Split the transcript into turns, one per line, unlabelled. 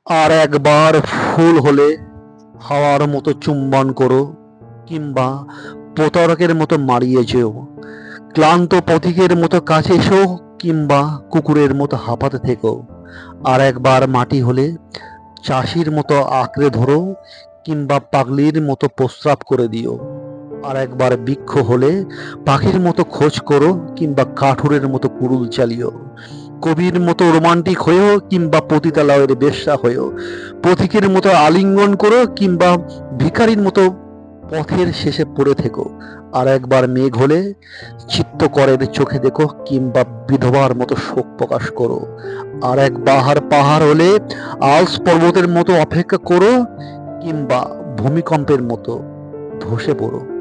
আর একবার ফুল হলে হাওয়ার মতো চুম্বন করো, কিংবা প্রতারকের মতো মারিয়ে যেও। ক্লান্ত পথিকের মতো কাছে এসো, কিংবা কুকুরের মতো হাঁপাতে থেকো। আর একবার মাটি হলে চাষির মতো আঁকড়ে ধরো, কিংবা পাগলির মতো প্রস্রাব করে দিও। আর একবার বৃক্ষ হলে পাখির মতো খোঁজ করো, কিংবা কাঠুরের মতো কুড়ুল চালিও। কবির মতো রোমান্টিক হয়েও, কিংবা পতিতালয়ের বেশ্যা হয়েও। পথিকের মতো আলিঙ্গন করো, কিংবা ভিখারির মতো পথের শেষে পড়ে থেকো। আর একবার মেঘ হলে চিত্তকরের চোখে দেখো, কিংবা বিধবার মতো শোক প্রকাশ করো। আর একবার পাহাড় হলে আল্পস পর্বতের মতো অপেক্ষা করো, কিংবা ভূমিকম্পের মতো ধসে পড়ো।